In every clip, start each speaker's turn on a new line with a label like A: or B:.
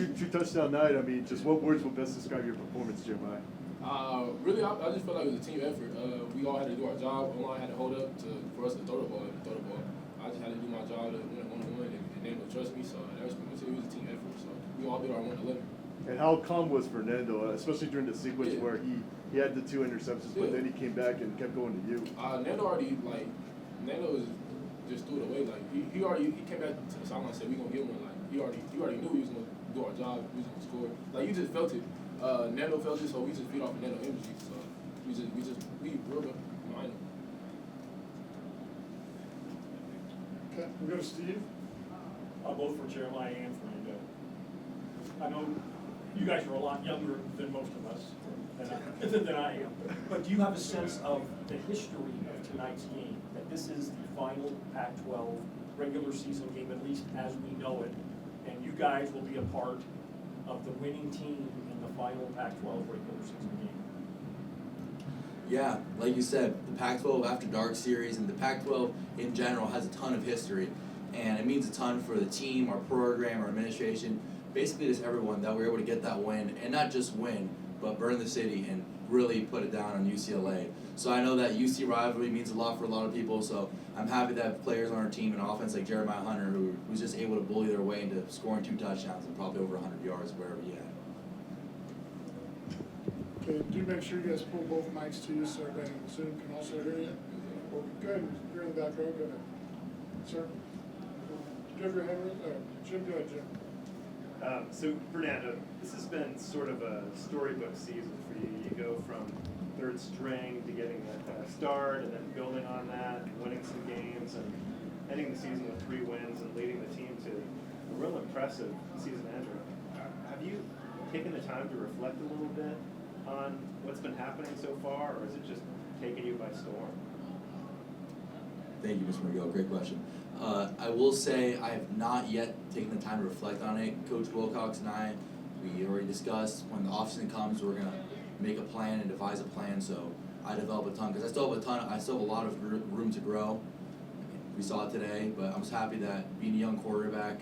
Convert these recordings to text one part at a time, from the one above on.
A: two touchdown night. I mean, just what words will best describe your performance, Jeremiah?
B: Really, I just felt like it was a team effort. We all had to do our job. O-line had to hold up for us to throw the ball. I just had to do my job to win a 1-1, and they would trust me. So that was pretty much it. It was a team effort. So we all did our 1-11.
A: And how calm was Fernando, especially during the sequence where he had the 2 interceptions, but then he came back and kept going to you?
B: Nando was just threw it away. Like he came back to the sideline and said, "We gonna get one." Like he already knew we was gonna do our job. We was gonna score. Like you just felt it. Nando felt it, so we just feed off of Nando energy. So we real behind him.
C: Okay, we'll go to Steve.
D: I'll vote for Jeremiah and Fernando. I know you guys are a lot younger than most of us, than I am. But do you have a sense of the history of tonight's game, that this is the final Pac-12 regular season game, at least as we know it, and you guys will be a part of the winning team in the final Pac-12 regular season game?
E: Yeah, like you said, the Pac-12 After Dark series and the Pac-12 in general has a ton of history, and it means a ton for the team, our program, our administration, basically just everyone, that we're able to get that win, and not just win, but burn the city and really put it down on UCLA. So I know that UC rivalry means a lot for a lot of people, so I'm happy to have players on our team in offense like Jeremiah Hunter, who's just able to bully their way into scoring 2 touchdowns and probably over 100 yards wherever he had.
C: Okay, do make sure you guys pull both mics to you so everybody in Zoom can also hear you. Well, go ahead, you're in the back row, go ahead. Sir? Do you have your hand raised? Jim, go ahead, Jim.
F: So, Fernando, this has been sort of a storybook season for you. You go from third string to getting a start and then building on that, winning some games, and ending the season with 3 wins and leading the team to a real impressive season ender. Have you taken the time to reflect a little bit on what's been happening so far, or is it just taking you by storm?
E: Thank you, Mr. McGill. Great question. I will say I have not yet taken the time to reflect on it. Coach Wilcox and I, we already discussed when the offseason comes, we're going to make a plan and devise a plan. So I develop a ton, because I still have a lot of room to grow. We saw it today, but I'm just happy that being a young quarterback,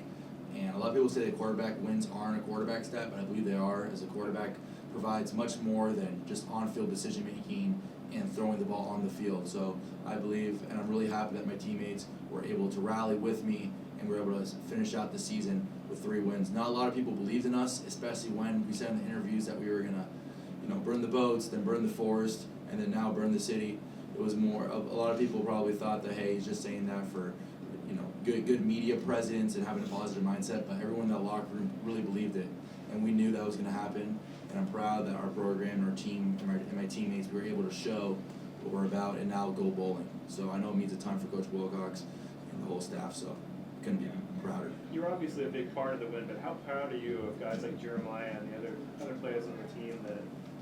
E: and a lot of people say that quarterback wins aren't a quarterback stat, but I believe they are, as a quarterback provides much more than just on-field decision-making and throwing the ball on the field. So I believe, and I'm really happy that my teammates were able to rally with me and were able to finish out the season with 3 wins. Not a lot of people believed in us, especially when we said in the interviews that we were going to, burn the boats, then burn the forest, and then now burn the city. It was more, a lot of people probably thought that, hey, he's just saying that for, good media presence and having a positive mindset, but everyone in that locker room really believed it, and we knew that was going to happen. And I'm proud that our program, our team, and my teammates, we were able to show what we're about and now go bowling. So I know it means a ton for Coach Wilcox and the whole staff, so couldn't be prouder.
F: You're obviously a big part of the win, but how proud are you of guys like Jeremiah and the other players on the team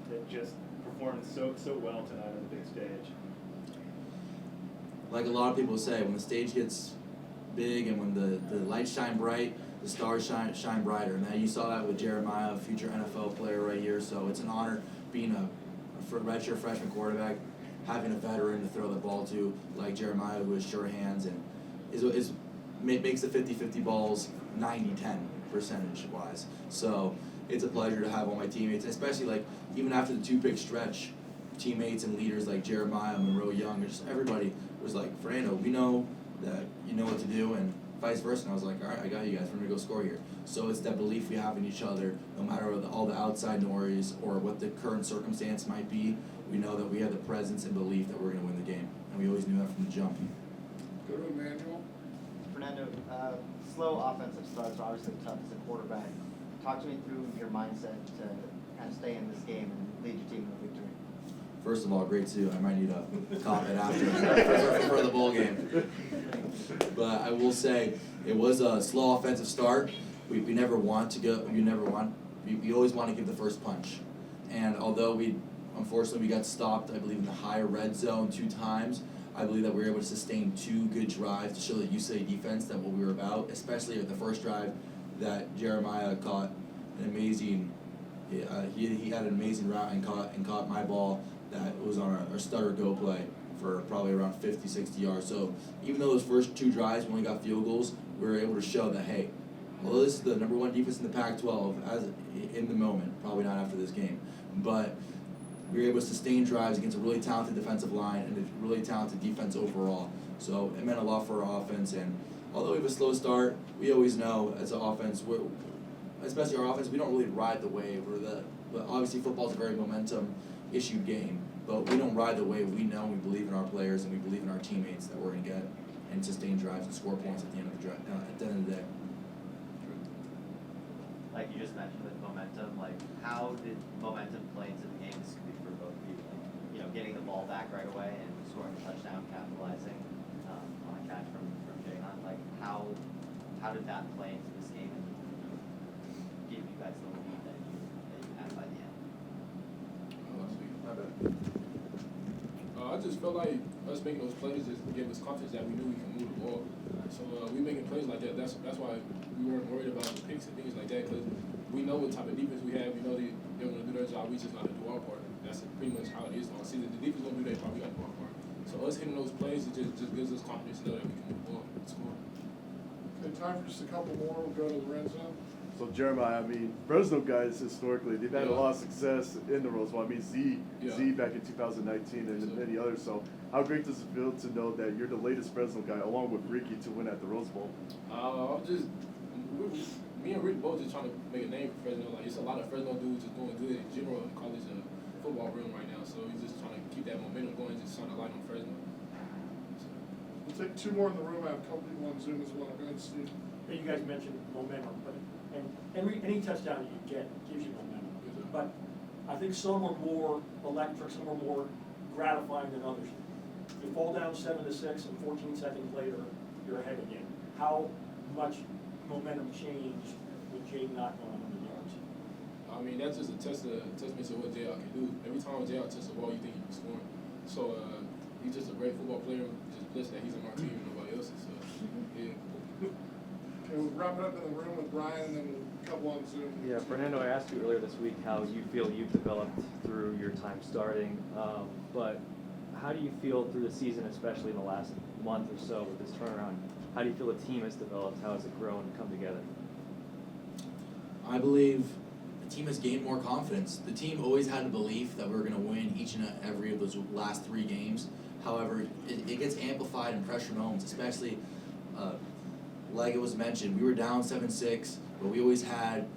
F: that just performed so well tonight on the big stage?
E: Like a lot of people say, when the stage gets big and when the lights shine bright, the stars shine brighter. And now you saw that with Jeremiah, a future NFL player right here. So it's an honor being a redshirt freshman quarterback, having a veteran to throw the ball to like Jeremiah, who has sure hands and makes the 50-50 balls 90-10 percentage-wise. So it's a pleasure to have all my teammates, and especially even after the 2-pick stretch, teammates and leaders like Jeremiah, Monroe Young, and just everybody was like, Fernando, we know that you know what to do, and vice versa. And I was like, all right, I got you guys. We're going to go score here. So it's that belief we have in each other, no matter all the outside noise or what the current circumstance might be. We know that we have the presence and belief that we're going to win the game, and we always knew that from the jump.
C: Go to Emmanuel.
G: Fernando, slow offensive starts are obviously tough as a quarterback. Talk to me through your mindset to kind of stay in this game and lead your team to victory.
E: First of all, great too. I might need a comment after for the bowl game. But I will say it was a slow offensive start. We never want to go. We always want to give the first punch. And although unfortunately we got stopped, I believe in the higher red zone 2 times. I believe that we were able to sustain 2 good drives to show the UCLA defense that what we were about. Especially at the first drive, that Jeremiah caught an amazing. He had an amazing route and caught my ball that was on our stutter go play for probably around 50-60 yards. So even though those first 2 drives we only got field goals, we were able to show that, hey, although this is the number 1 defense in the Pac-12 as in the moment, probably not after this game, but we were able to sustain drives against a really talented defensive line and a really talented defense overall. So it meant a lot for our offense, and although we have a slow start, we always know as an offense, especially our offense, we don't really ride the wave. But obviously football is a very momentum-issued game, but we don't ride the wave. We know, we believe in our players, and we believe in our teammates that we're going to get and sustain drives and score points at the end of the day.
G: Like you just mentioned with momentum, like how did momentum play into the game? This could be for both of you, like, you know, getting the ball back right away and scoring a touchdown, capitalizing on a catch from Jay Hunt. Like how did that play into this game and give you guys the lead that you had by the end?
B: I just felt like us making those plays just gave us confidence that we knew we could move the ball. So we making plays like that. That's why we weren't worried about the picks and things like that, because we know what type of defense we have. We know they're going to do their job. We just got to do our part. That's pretty much how it is all season. The defense going to do their part. We got to do our part. So us hitting those plays, it just gives us confidence to know that we can move the ball and score.
C: Okay, time for just a couple more. We'll go to Lorenzo.
A: So Jeremiah, I mean, Fresno guys historically, they've had a
B: Yeah.
A: lot of success in the Rose Bowl. I mean, Z back in 2019 and many others. So how great does it feel to know that you're the latest Fresno guy, along with Ricky, to win at the Rose Bowl?
B: Me and Rick both just trying to make a name for Fresno. Like, it's a lot of Fresno dudes just doing good in general in college and football realm right now. So he's just trying to keep that momentum going, just shine a light on Fresno. So.
C: We'll take 2 more in the room. I have a couple people on Zoom as well. Go ahead, Steve.
D: You guys mentioned momentum, but any touchdown you get gives you momentum. But I think some are more electric, some are more gratifying than others. You fall down 7-6 and 14 seconds later, you're ahead again. How much momentum change with Jay not going 100 yards?
B: I mean, that's just a testament to what JR can do. Every time JR touches the ball, you think he can score. So he's just a great football player. Just blessed that he's on our team and nobody else's. So yeah.
C: Okay, we'll wrap it up in the room with Brian and then a couple on Zoom.
H: Yeah, Fernando, I asked you earlier this week how you feel you've developed through your time starting, but how do you feel through the season, especially in the last month or so with this turnaround? How do you feel the team has developed? How has it grown and come together?
E: I believe the team has gained more confidence. The team always had a belief that we were going to win each and every of those last 3 games. However, it gets amplified in pressure moments, especially like it was mentioned, we were down 7-6, but we always had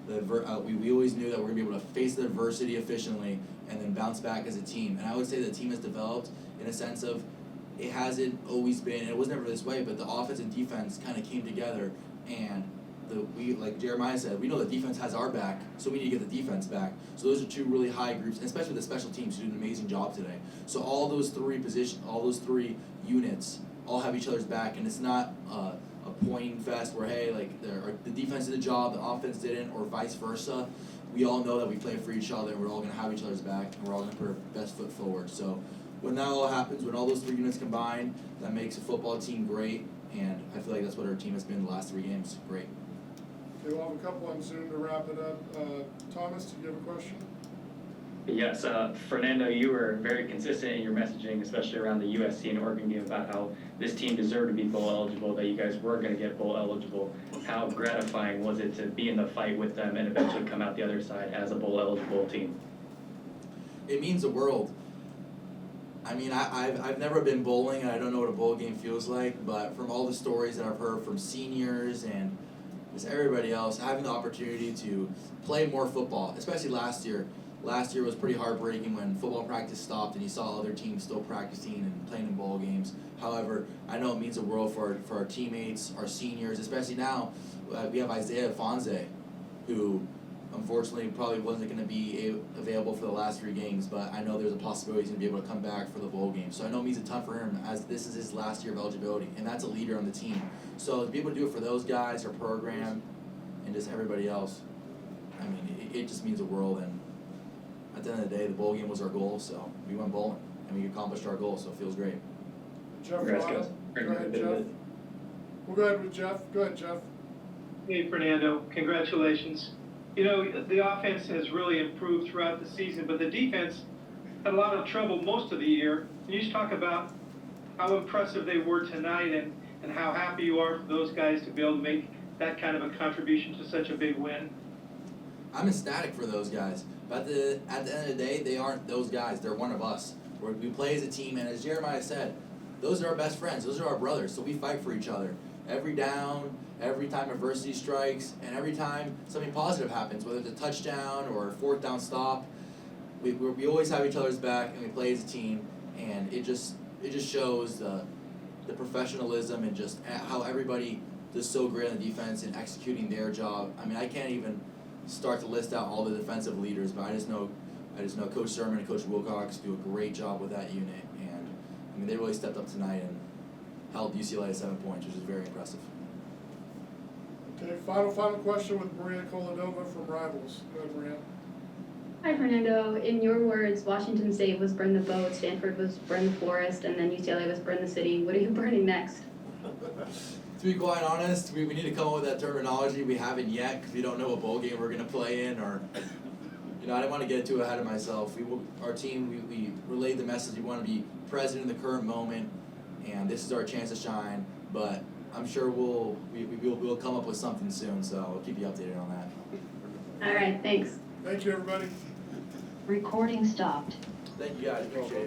E: we always knew that we were going to be able to face the adversity efficiently and then bounce back as a team. And I would say the team has developed in a sense of it hasn't always been, and it was never this way, but the offense and defense kind of came together, and we, like Jeremiah said, we know the defense has our back, so we need to get the defense back. So those are 2 really high groups, and especially the special teams who did an amazing job today. So all those 3 units all have each other's back, and it's not a pointing fest where, hey, like the defense did the job, the offense didn't, or vice versa. We all know that we play for each other, and we're all going to have each other's back, and we're all going to put our best foot forward. So when that all happens, when all those 3 units combine, that makes a football team great, and I feel like that's what our team has been the last 3 games. Great.
C: Okay, we'll have a couple on Zoom to wrap it up. Thomas, do you have a question?
I: Yes, Fernando, you were very consistent in your messaging, especially around the USC and Oregon game, about how this team deserved to be bowl eligible, that you guys were going to get bowl eligible. How gratifying was it to be in the fight with them and eventually come out the other side as a bowl eligible team?
E: It means the world. I mean, I've never been bowling, and I don't know what a bowl game feels like, but from all the stories that I've heard from seniors and just everybody else, having the opportunity to play more football, especially last year. Last year was pretty heartbreaking when football practice stopped and you saw other teams still practicing and playing in bowl games. However, I know it means the world for our teammates, our seniors, especially now. We have Isaiah Fonze, who unfortunately probably wasn't going to be available for the last 3 games, but I know there's a possibility he's going to be able to come back for the bowl game. So I know it means a ton for him, as this is his last year of eligibility, and that's a leader on the team. So to be able to do it for those guys, our program, and just everybody else, I mean, it just means the world. And at the end of the day, the bowl game was our goal, so we went bowling, and we accomplished our goal, so it feels great.
C: Jeff
I: Congrats,
C: Rada.
I: guys.
C: Go ahead, Jeff. We'll go ahead with Jeff. Go ahead, Jeff.
J: Hey, Fernando, congratulations. You know, the offense has really improved throughout the season, but the defense had a lot of trouble most of the year. Can you just talk about how impressive they were tonight and how happy you are for those guys to be able to make that kind of a contribution to such a big win?
E: I'm ecstatic for those guys. But at the end of the day, they aren't those guys. They're one of us. We play as a team, and as Jeremiah said, those are our best friends. Those are our brothers. So we fight for each other. Every down, every time adversity strikes, and every time something positive happens, whether it's a touchdown or a fourth down stop, we always have each other's back, and we play as a team. And it just shows the professionalism and just how everybody does so great on the defense and executing their job. I mean, I can't even start to list out all the defensive leaders, but I just know Coach Sermon and Coach Wilcox do a great job with that unit, and I mean they really stepped up tonight and held UCLA to 7 points, which is very impressive.
C: Okay, final question with Maria Kolanova from Rivals. Go ahead, Maria.
K: Hi, Fernando. In your words, Washington State was burn the boat, Stanford was burn the forest, and then UCLA was burn the city. What are you burning next?
E: To be quite honest, we need to come up with that terminology. We haven't yet because we don't know what bowl game we're going to play in, or I didn't want to get too ahead of myself. Our team, we relayed the message. We want to be present in the current moment, and this is our chance to shine. But I'm sure we'll come up with something soon, so I'll keep you updated on that.
K: All right, thanks.
C: Thank you, everybody.
L: Recording stopped.
E: Thank you guys, appreciate it.